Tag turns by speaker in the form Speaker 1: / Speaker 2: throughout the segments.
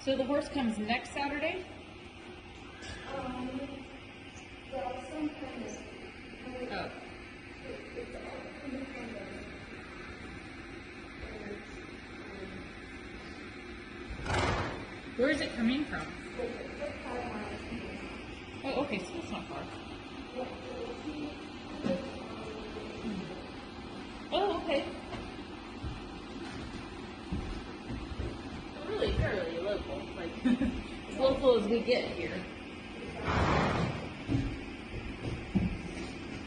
Speaker 1: So the horse comes next Saturday?
Speaker 2: Well, sometimes.
Speaker 1: Oh.
Speaker 2: It's all independent.
Speaker 1: Where is it coming from?
Speaker 2: It's just 5 miles from here.
Speaker 1: Oh, okay, so that's not far. Oh, okay. Really fairly local, like as local as we get here.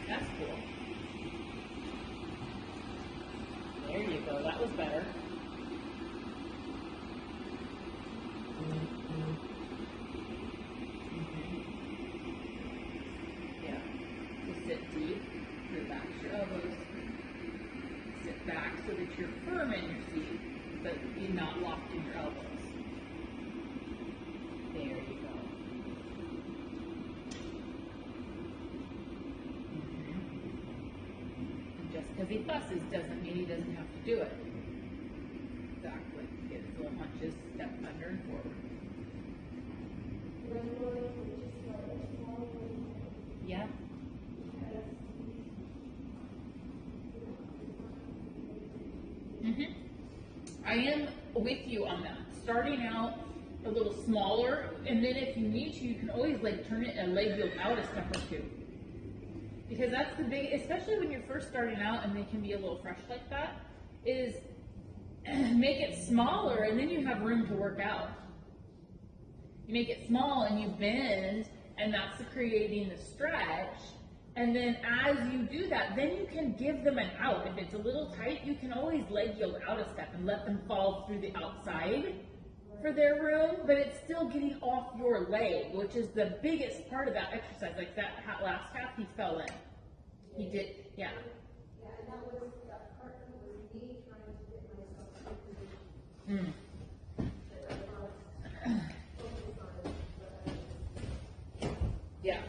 Speaker 1: That's cool. There you go. That was better. Yeah. You sit deep, relax your elbows. Sit back so that you're firm in your seat, but you're not locked in your elbows. There you go. And just because he fusses doesn't mean he doesn't have to do it. Exactly. Get his little hunches, step under and forward. Yeah. I am with you on that. Starting out a little smaller, and then if you need to, you can always like turn it and leg yield out a step or two. Because that's the big, especially when you're first starting out and they can be a little fresh like that, is make it smaller and then you have room to work out. You make it small and you bend, and that's creating the stretch. And then as you do that, then you can give them an out. If it's a little tight, you can always leg yield out a step and let them fall through the outside for their room, but it's still getting off your leg, which is the biggest part of that exercise. Like that last half, he fell in. He did, yeah.
Speaker 2: Yeah, and that part was me trying to get myself in position.
Speaker 1: Yeah.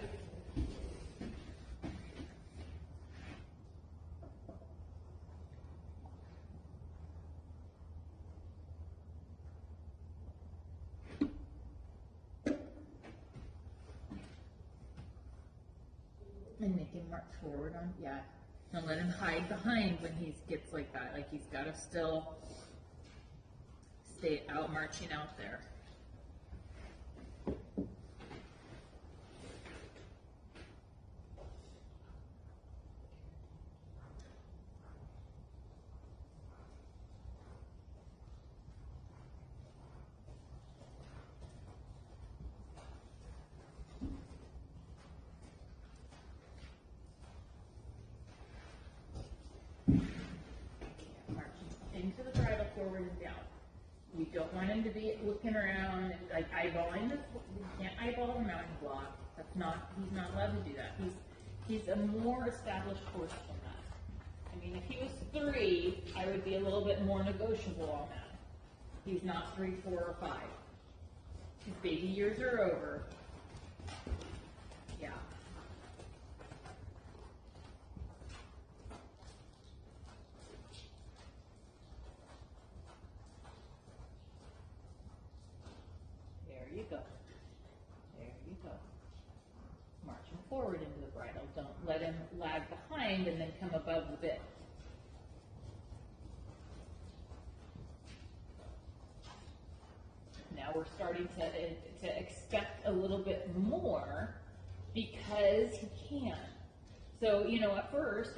Speaker 1: And make him march forward on, yeah. And let him hide behind when he gets like that. Like he's got to still stay out marching out there. Into the bridle, forward and down. You don't want him to be looking around and like eyeballing the. You can't eyeball the mountain block. That's not. He's not allowed to do that. He's a more established horse than that. I mean, if he was 3, I would be a little bit more negotiable on that. He's not 3, 4, or 5. His baby years are over. Yeah. There you go. There you go. March him forward into the bridle. Don't let him lag behind and then come above the bit. Now we're starting to expect a little bit more because he can. So, you know, at first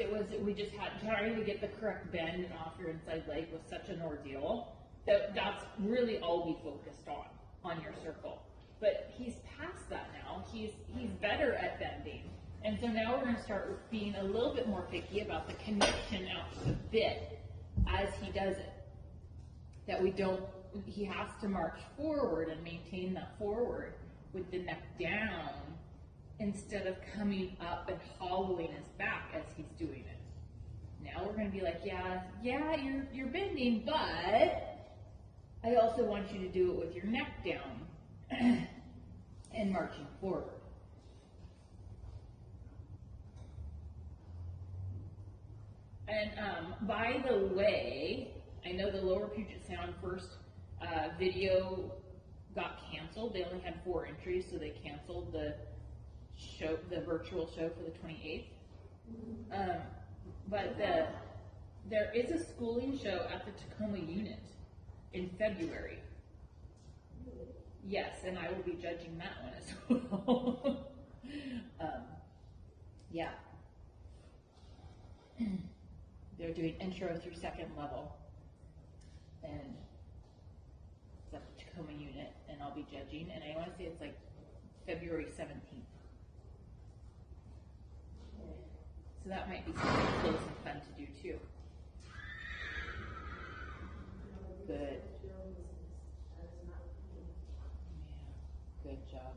Speaker 1: we just had trying to get the correct bend and off your inside leg was such an ordeal. That's really all we focused on your circle. But he's past that now. He's better at bending. And so now we're going to start being a little bit more picky about the connection out to the bit as he does it. That he has to march forward and maintain that forward with the neck down instead of coming up and hollowing his back as he's doing it. Now we're going to be like, yeah, you're bending, but I also want you to do it with your neck down and marching forward. And by the way, I know the lower Puget Sound first video got canceled. They only had 4 entries, so they canceled the show, the virtual show for the 28th. But there is a schooling show at the Tacoma unit in February. Yes, and I will be judging that one as well. Yeah. They're doing intro through 2nd level. And it's at the Tacoma unit, and I'll be judging, and I want to say it's like February 17th. So that might be something close and fun to do too. Good. Yeah, good job.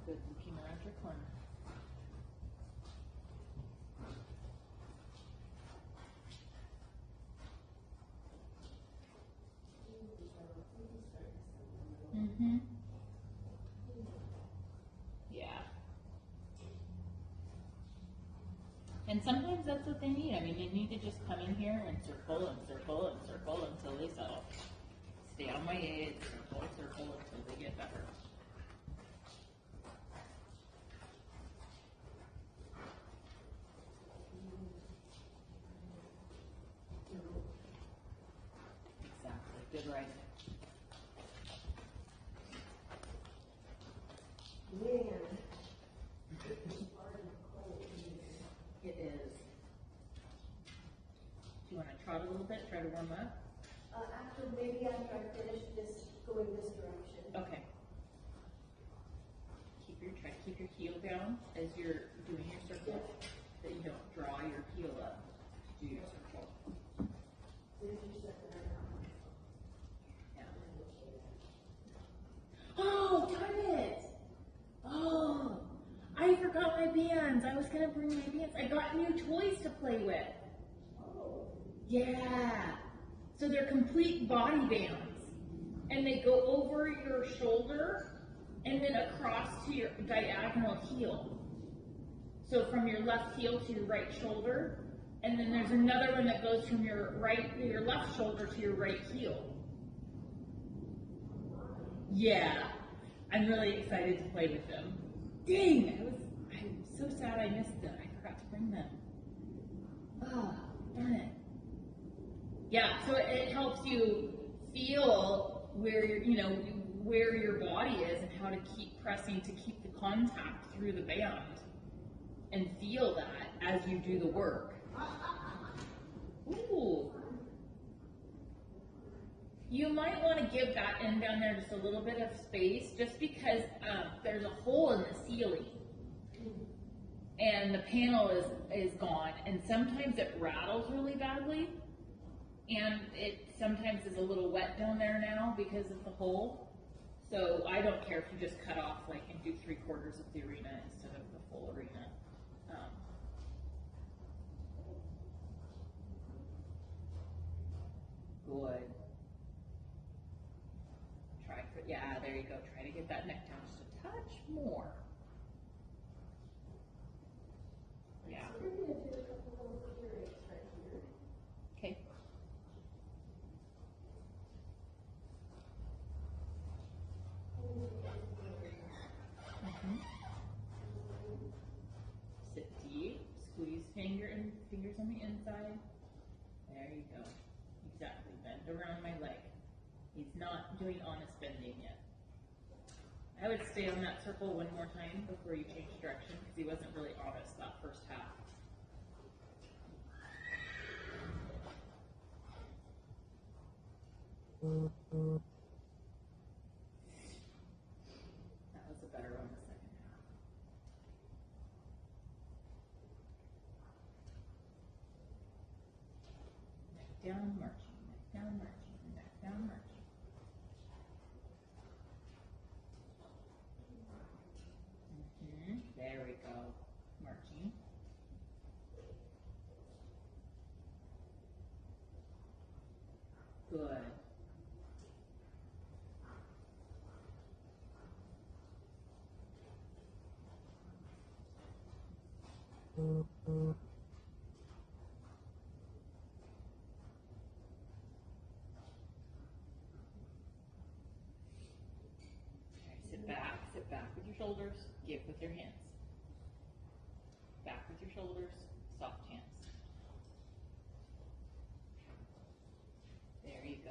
Speaker 1: Good looking around your corner. Mm-hmm. Yeah. And sometimes that's what they need. I mean, they need to just come in here and circle and circle and circle until they settle. Stay on my edge, circle, circle until they get better. Exactly. Good writing.
Speaker 2: Man.
Speaker 1: It is. Do you want to trot a little bit, try to warm up?
Speaker 2: Maybe after I finish this, going this direction.
Speaker 1: Okay. Try to keep your heel down as you're doing your circle, that you don't draw your heel up to do your circle.
Speaker 2: There's your second right
Speaker 1: Yeah. Oh, darn it! Oh, I forgot my bands. I was gonna bring my bands. I got new toys to play with.
Speaker 2: now.
Speaker 1: Yeah. So they're complete body bands, and they go over your shoulder and then across to your diagonal heel. So from your left heel to your right shoulder, and then there's another one that goes from your left shoulder to your right heel. Yeah, I'm really excited to play with them. Dang, I'm so sad I missed them. I forgot to bring them. Oh, darn it. Yeah, so it helps you feel where where your body is and how to keep pressing to keep the contact through the band and feel that as you do the work. Ooh. You might want to give that end down there just a little bit of space, just because there's a hole in the ceiling and the panel is gone, and sometimes it rattles really badly. And it sometimes is a little wet down there now because of the hole. So I don't care if you just cut off and do 3/4 of the arena instead of the full arena. Good. Yeah, there you go. Try to get that neck down just a touch more. Yeah.
Speaker 2: So we're going to do a couple little periods right here.
Speaker 1: Okay. Sit deep, squeeze fingers on the inside. There you go. Exactly. Bend around my leg. He's not doing honest bending yet. I would stay on that circle one more time before you change direction, because he wasn't really honest that first half. That was a better one the second half. Neck down, marching, neck down, marching, neck down, marching. There we go. Marching. Good. back, sit back with your shoulders, give with your hands. Back with your shoulders, soft hands. There you go.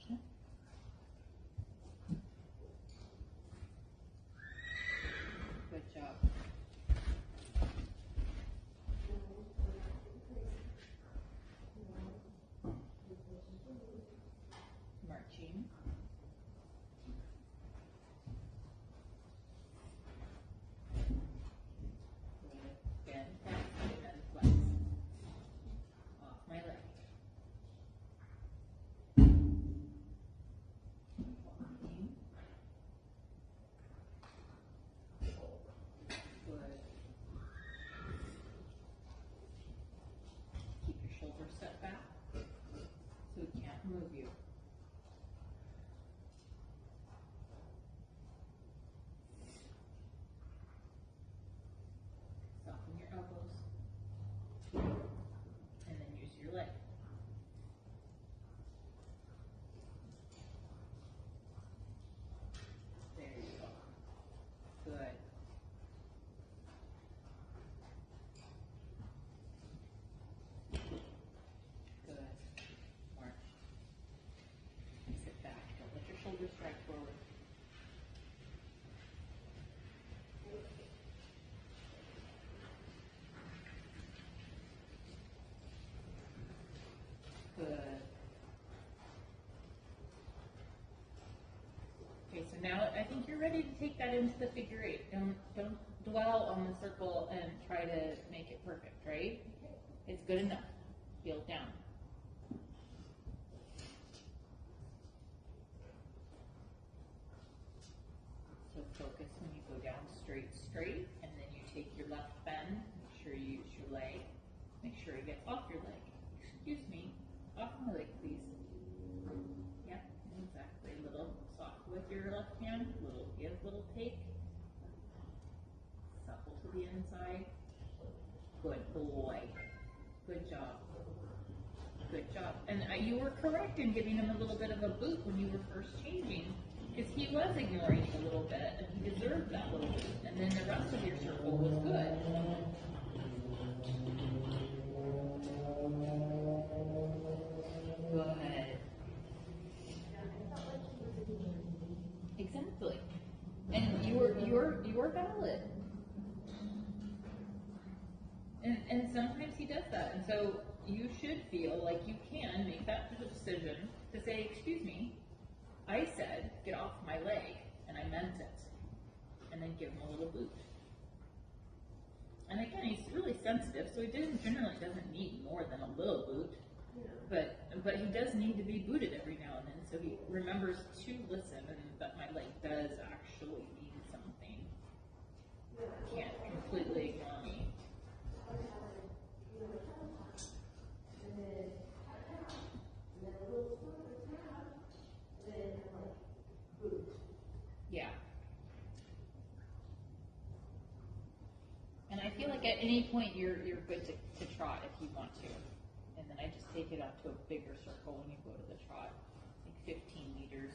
Speaker 1: Okay. Good job. Marching. Bend, flex, bend, flex. Off my leg. Walking. Good. Keep your shoulders set back so we can't move you. Soften your elbows. And then use your leg. There you go. Good. Good. March. Sit back. Don't let your shoulders drag forward. Good. Okay, so now I think you're ready to take that into the figure eight. Don't dwell on the circle and try to make it perfect, right? It's good enough. Feel it down. So focus when you go down straight, and then you take your left bend. Make sure you use your leg. Make sure it gets off your leg. Excuse me, off my leg, please. Yeah, exactly. A little soft with your left hand. Little give, little take. Supple to the inside. Good boy. Good job. Good job. And you were correct in giving him a little bit of a boot when you were first changing, because he was ignoring you a little bit, and he deserved that little boot. And then the rest of your circle was good. Good. Exactly. And you're valid. And sometimes he does that. And so you should feel like you can make that decision to say, excuse me, I said get off my leg, and I meant it. And then give him a little boot. And again, he's really sensitive, so he generally doesn't need more than a little boot. But he does need to be booted every now and then, so he remembers to listen, and that my leg does actually mean something. Can't completely ignore me. Yeah. And I feel like at any point you're good to trot if you want to. And then I just take it out to a bigger circle when you go to the trot, like 15 meters.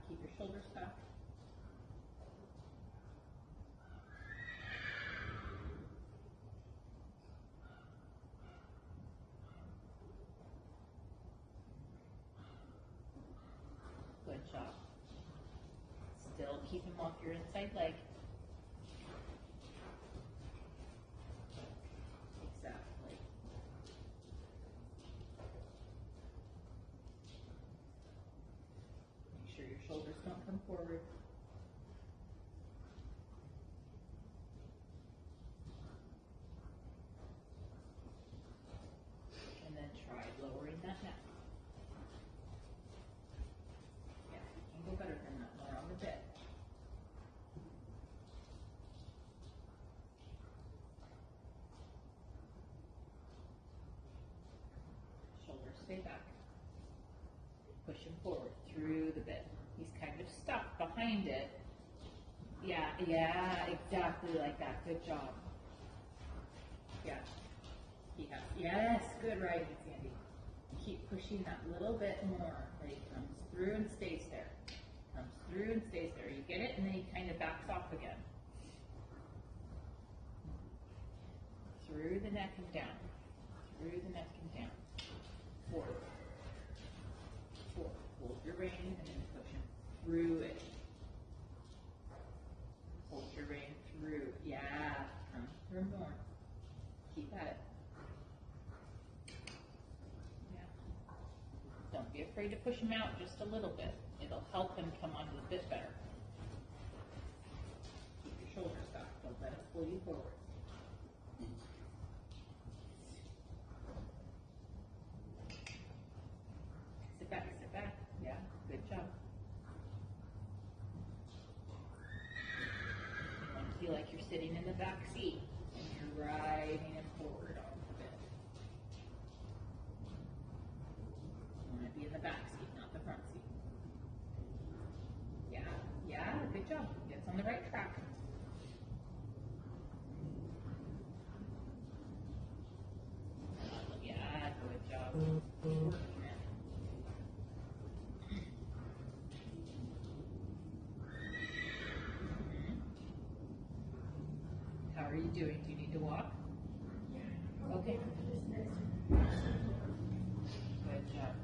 Speaker 1: Keep your shoulders back. Good job. Still keep him off your inside leg. Exactly. Make sure your shoulders don't come forward. And then try lowering that neck. Yeah, you can go better than that. More on the bit. Shoulder forward, through the bit. He's kind of stuck behind it. Yeah, yeah, exactly like that. Good job. Yeah. He has, yes, good riding, Sandy. Keep pushing that little bit more. That he comes through and stays there. Comes through and stays there. You get it? And then he kind of backs off again. Through the neck and down. Through the neck and down. Forward. Forward. Hold your rein and then push him through it. Hold your rein through. Yeah. Come through more. Keep at it. Yeah. Don't be afraid to push him out just a little bit. It'll help him come onto the bit better. Keep your shoulders back. Don't let it pull you forward. Sit back, sit back. Yeah, good job. You want to feel like you're sitting in the back seat and you're riding him forward on the bit. You want to be in the back seat, not the front seat. Yeah, yeah, good job. It's on the right track. Yeah, good job. Keep working it. How are you doing? Do you need to walk? Okay. Good job.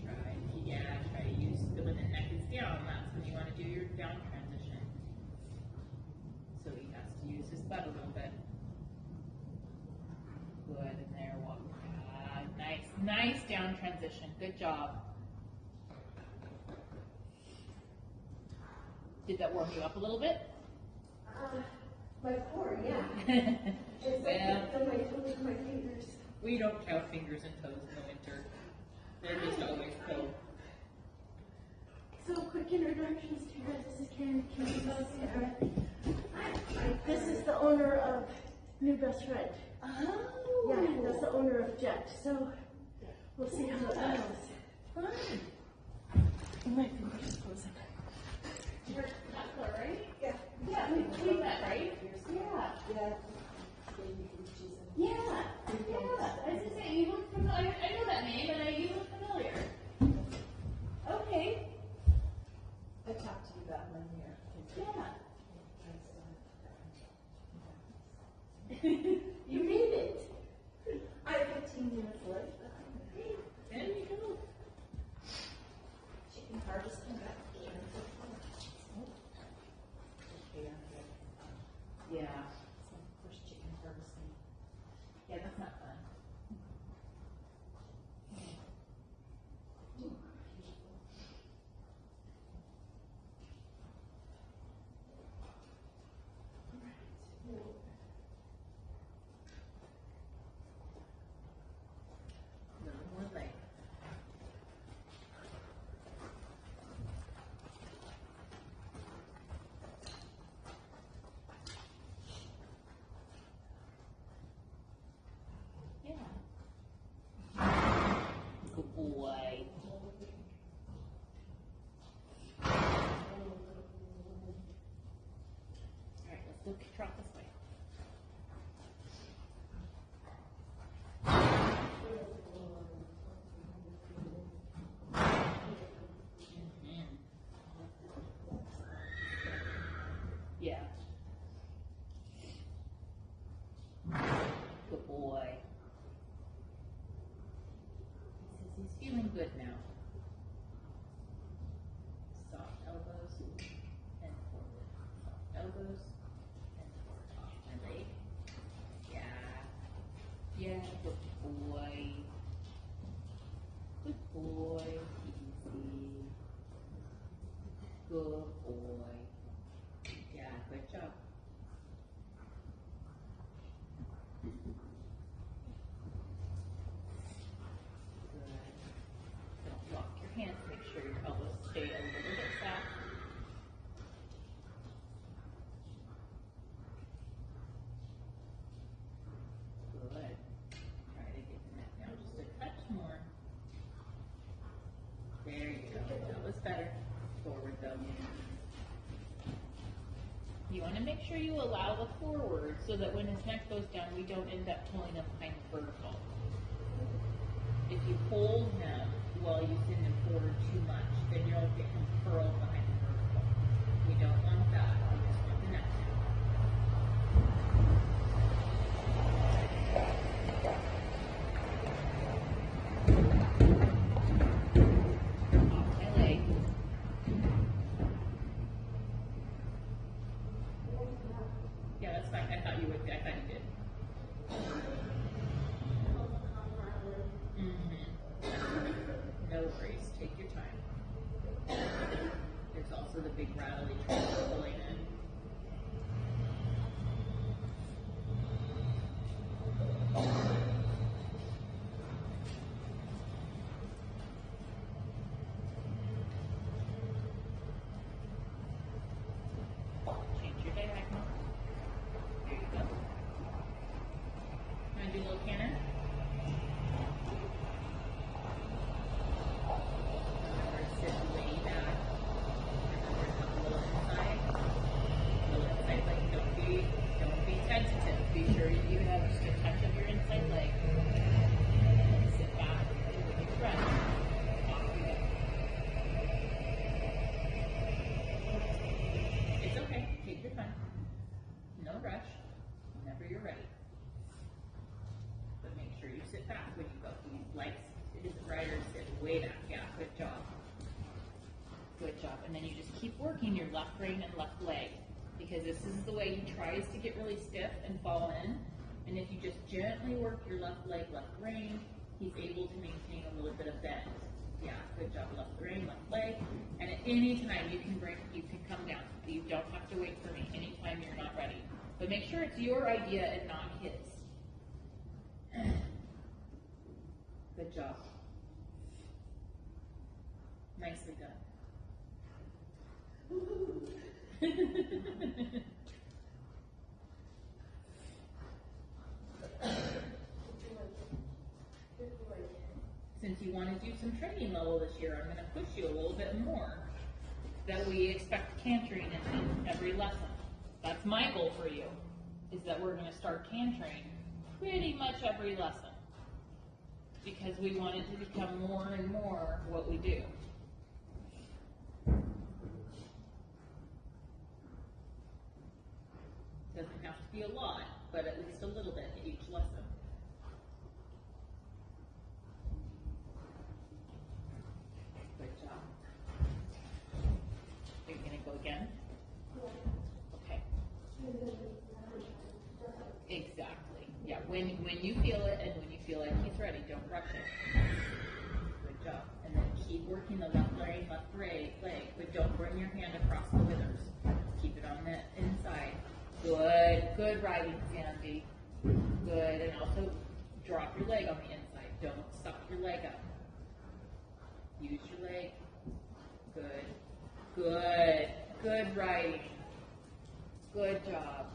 Speaker 1: Try to use the when the neck is down. That's when you want to do your down transition. So he has to use his butt a little bit. Good, and there, walk. Nice, nice down transition. Good job. Did that warm you up a little bit?
Speaker 2: My core, yeah. It's
Speaker 1: Well,
Speaker 2: like my toes and my fingers.
Speaker 1: we don't count fingers and toes in the winter. They're just always cold.
Speaker 2: So quick introductions to you guys. This is Karen. Sarah. This is the owner of New Best Friend.
Speaker 1: Oh.
Speaker 2: Yeah, that's the owner of Jet. So we'll see how it goes.
Speaker 1: Fun.
Speaker 2: And my fingers frozen.
Speaker 1: You're Tesla, right?
Speaker 2: Yeah.
Speaker 1: Yeah, we met, right? Yeah.
Speaker 2: Yeah.
Speaker 1: Yeah. Yeah. I was just saying, you look familiar. I know that name, and you look familiar. Okay.
Speaker 3: I talked to you about one year.
Speaker 1: Yeah. You made it.
Speaker 3: I have 15 minutes left.
Speaker 1: There you go.
Speaker 3: Chicken harvesting.
Speaker 1: Yeah.
Speaker 3: It's my first chicken harvesting.
Speaker 1: Yeah, that's not fun. Little more leg. Yeah. Good boy. All right, let's go trot this way. Mhm. Yeah. Good boy. He says he's feeling good now. Soft elbows and forward. Soft elbows and forward. Off my leg. Yeah. Yeah, good boy. Good boy. Easy. Good boy. Yeah, good job. Good. Don't lock your hands. Make sure your elbows stay a little bit flat. Good. Try to get the neck down just make sure you allow the forward so that when his neck goes down, we don't end up pulling him behind the vertical. If you hold him while you send him forward too much, then you'll get him curled behind the vertical. We don't want that. We just want the neck. Off my leg. Yeah, that's fine. I thought you would. I thought you did. No worries. Take your time. There's also the big rattly tree pulling in. Change your diagonal. There you go. Want to do a little canter? Or sit way back. Remember, a little inside. A little inside leg. Don't be tentative. Be sure you have just a touch of your inside leg. Sit back. Take a big breath. Off you go. It's okay. Take your time. No rush. Whenever you're ready. But make sure you sit back when you go. He likes his rider to sit way back. Yeah, good job. Good job. And then you just keep working your left rein and left leg. Because this is the way he tries to get really stiff and fall in. And if you just gently work your left leg, left rein, he's able to maintain a little bit of bend. Yeah, good job. Left rein, left leg. And at any time you can come down. You don't have to wait for me anytime you're not ready. But make sure it's your idea and not his. Good job. Nicely done. Since you want to do some training level this year, I'm going to push you a little bit more. That we expect cantering in every lesson. That's my goal for you, is that we're going to start cantering pretty much every lesson. Because we want it to become more and more what we do. Doesn't have to be a lot, but at least a little bit each lesson. Good job. Are you going to go again? Okay. Exactly. Yeah, when you feel it and when you feel like he's ready, don't rush it. Good job. And then keep working the left leg, leg, but don't bring your hand across the withers. Keep it on the inside. Good riding, Sandy. Good, and also drop your leg on the inside. Don't suck your leg up. Use your leg. Good riding. Good job.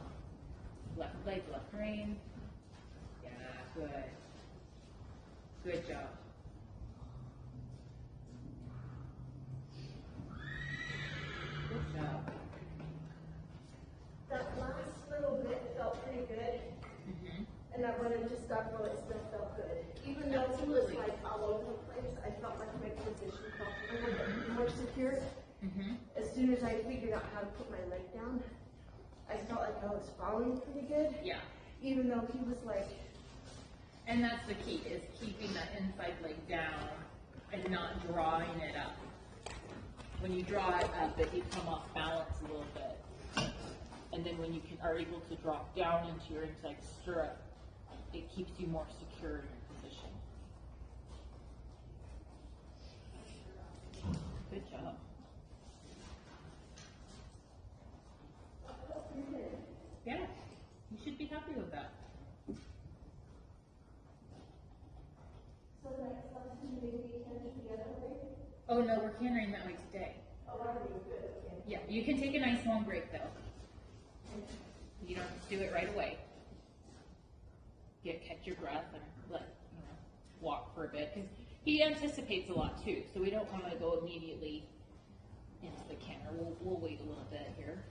Speaker 1: Left leg, left rein. Yeah, good job. Good job.
Speaker 2: That last little bit felt pretty good, and I wanted to stop while it still felt good. Even though it was
Speaker 1: Absolutely.
Speaker 2: like all over the place, I felt like my position felt a little bit more secure. As soon as I figured out how to put my leg down, I felt like I was falling pretty good.
Speaker 1: Yeah.
Speaker 2: Even though he was like,
Speaker 1: And that's the key, is keeping that inside leg down and not drawing it up. When you draw it up, you come off balance a little bit. And then when you are able to drop down into your inside stirrup, it keeps you more secure in your position. Good job. Yeah, you should be happy with that.
Speaker 2: so the next lesson maybe we can do the other way.
Speaker 1: Oh no, we're cantering that way today.
Speaker 2: Oh, that would be good, okay.
Speaker 1: Yeah, you can take a nice long break though. You don't have to do it right away. Catch your breath and walk for a bit, because he anticipates a lot too. So we don't want to go immediately into the canter. We'll wait a little bit here.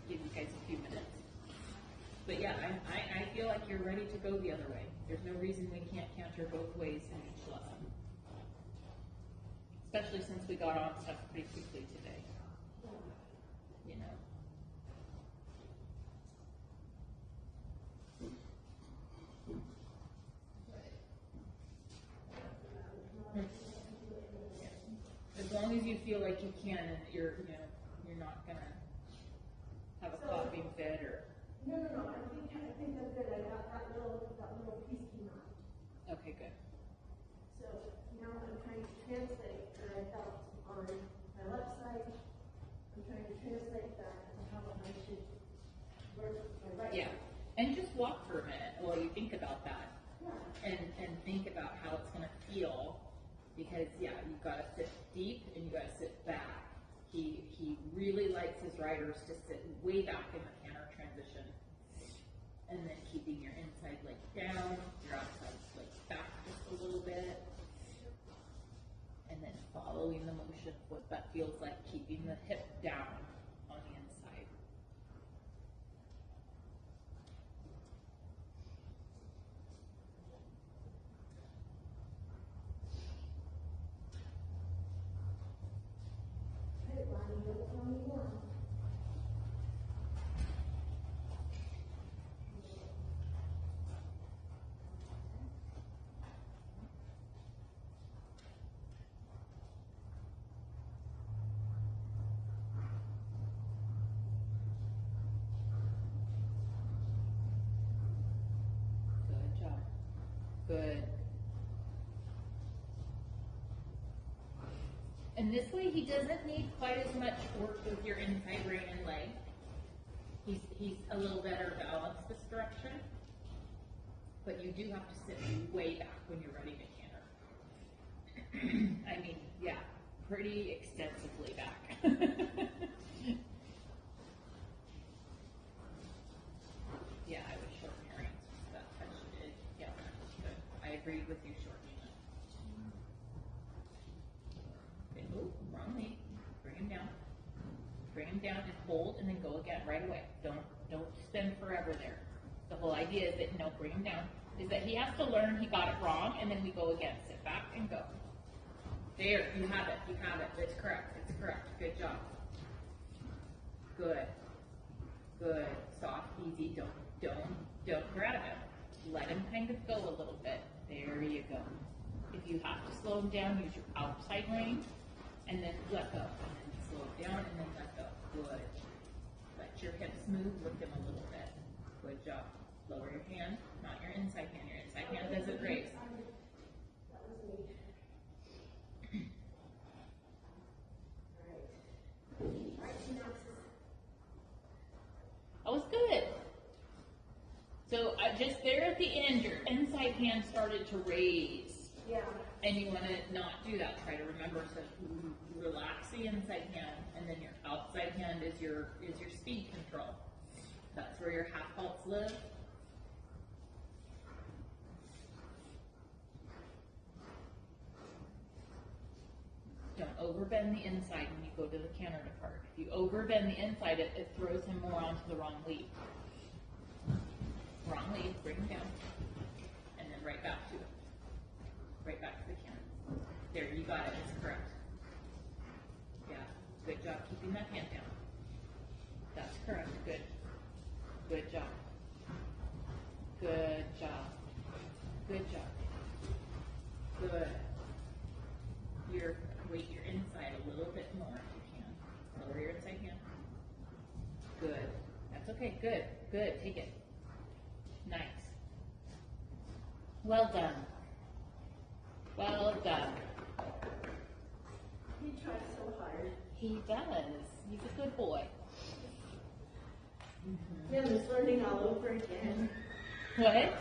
Speaker 1: give you guys a few minutes. But yeah, I feel like you're ready to go the other way. There's no reason we can't canter both ways in each lesson. Especially since we got on stuff pretty quickly today. You know. As long as you feel like you can and you're not gonna have a coughing fit or.
Speaker 2: No, I think that's good. I got that little piece came out.
Speaker 1: Okay, good.
Speaker 2: So now I'm trying to translate what I felt on my left side. I'm trying to translate that to how I should work with my right.
Speaker 1: Yeah, and just walk for a minute while you think about that,
Speaker 2: Yeah.
Speaker 1: and think about how it's gonna feel, because yeah, you've got to sit deep and you got to sit back. He really likes his riders to sit way back in the canter transition, and then keeping your inside leg down, your outside leg back just a little bit, and then following the motion of what that feels like, keeping the hip down on the inside.
Speaker 2: Hey, Lonnie, you'll tell me more.
Speaker 1: Good job. Good. And this way he doesn't need quite as much work with your inside rein and leg. He's a little better balanced this direction. But you do have to sit way back when you're ready to canter. I mean, yeah, pretty extensively back. Yeah, I would shorten your reins. That touch it. Yeah, that's good. I agreed with you shortening it. Okay, oh, wrong knee. Bring him down. Bring him down and hold, and then go again right away. Don't spend forever there. The whole idea is that, no, bring him down, is that he has to learn he got it wrong, and then we go again. Sit back and go. There, you have it. You have it. It's correct. It's correct. Good job. Good. Good. Soft, easy. Don't grab him. Let him kind of go a little bit. There you go. If you have to slow him down, use your outside rein, and then let go. And then slow it down, and then let go. Good. Let your hips move. Lift him a little bit. Good job. Lower your hand, not your inside hand. Your inside hand doesn't raise.
Speaker 2: That was me. All right, synopsis.
Speaker 1: That was good. So just there at the end, your inside hand started to raise.
Speaker 2: Yeah.
Speaker 1: And you want to not do that. Try to remember to relax the inside hand, and then your outside hand is your speed control. That's where your half halts live. Don't overbend the inside when you go to the canter depart. If you overbend the inside, it throws him more onto the wrong lead. Wrong lead, bring him down, and then right back to it. Right back to the canter. There, you got it. It's correct. Yeah, good job keeping that hand down. That's correct. Good. Good job. Good job. Good job. Good. Weight your inside a little bit more if you can. Lower your inside hand. Good. That's okay. Good. Good. Take it. Nice. Well done. Well done.
Speaker 2: He tries so hard.
Speaker 1: He does. He's a good boy.
Speaker 2: Yeah, just learning all over again.
Speaker 1: What?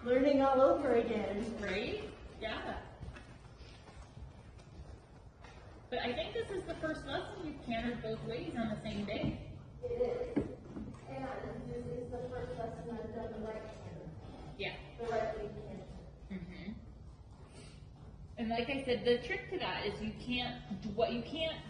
Speaker 2: Learning all over again.
Speaker 1: Right? Yeah. But I think this is the first lesson you've cantered both ways on the same day.
Speaker 2: It is. And this is the first lesson I've done the right hand.
Speaker 1: Yeah.
Speaker 2: The right way hand.
Speaker 1: And like I said, the trick to that is you can't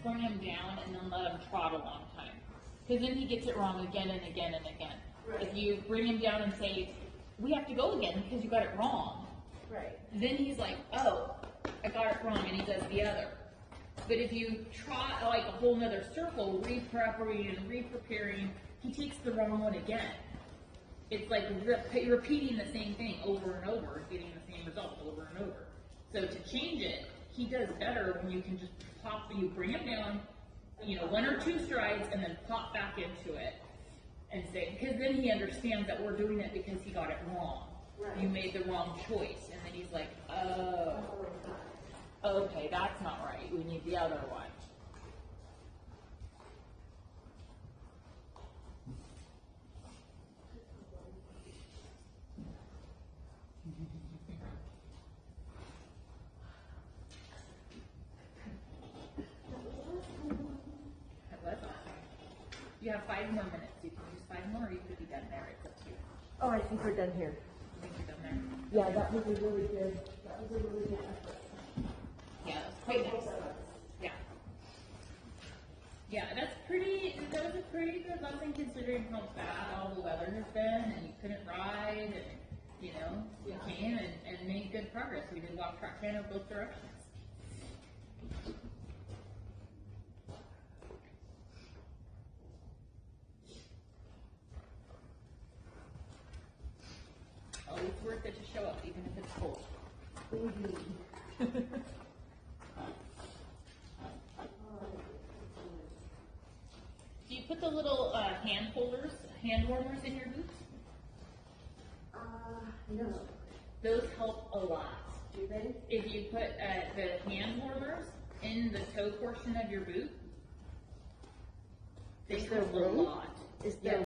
Speaker 1: bring him down and then let him trot a long time. Because then he gets it wrong again and again and again.
Speaker 2: Right.
Speaker 1: If you bring him down and say, we have to go again because you got it wrong,
Speaker 2: Right.
Speaker 1: then he's like, oh, I got it wrong, and he does the other. But if you try like a whole nother circle, re-prepping and re-preparing, he takes the wrong one again. It's like repeating the same thing over and over, getting the same result over and over. So to change it, he does better when you can just you bring him down, 1 or 2 strides, and then pop back into it and say, because then he understands that we're doing it because he got it wrong.
Speaker 2: Right.
Speaker 1: You made the wrong choice, and then he's like, oh, okay, that's not right. We need the other one. That was awesome. You have 5 more minutes. You can use 5 more, or you could be done there. It's up to you.
Speaker 2: Oh, I think we're done here.
Speaker 1: I think you're done there.
Speaker 2: Yeah, that was a really good effort.
Speaker 1: Yeah, that's quite nice. Yeah. Yeah, that was a pretty good lesson considering how bad all the weather has been, and you couldn't ride, and, you came and made good progress. We did walk, track, canter both directions. Always worth it to show up, even if it's cold. Do you put the little hand warmers in your boots?
Speaker 2: No.
Speaker 1: Those help a lot.
Speaker 2: Do they?
Speaker 1: If you put the hand warmers in the toe portion of your boot, they
Speaker 2: Is there
Speaker 1: help a
Speaker 2: room?
Speaker 1: lot.
Speaker 2: Is there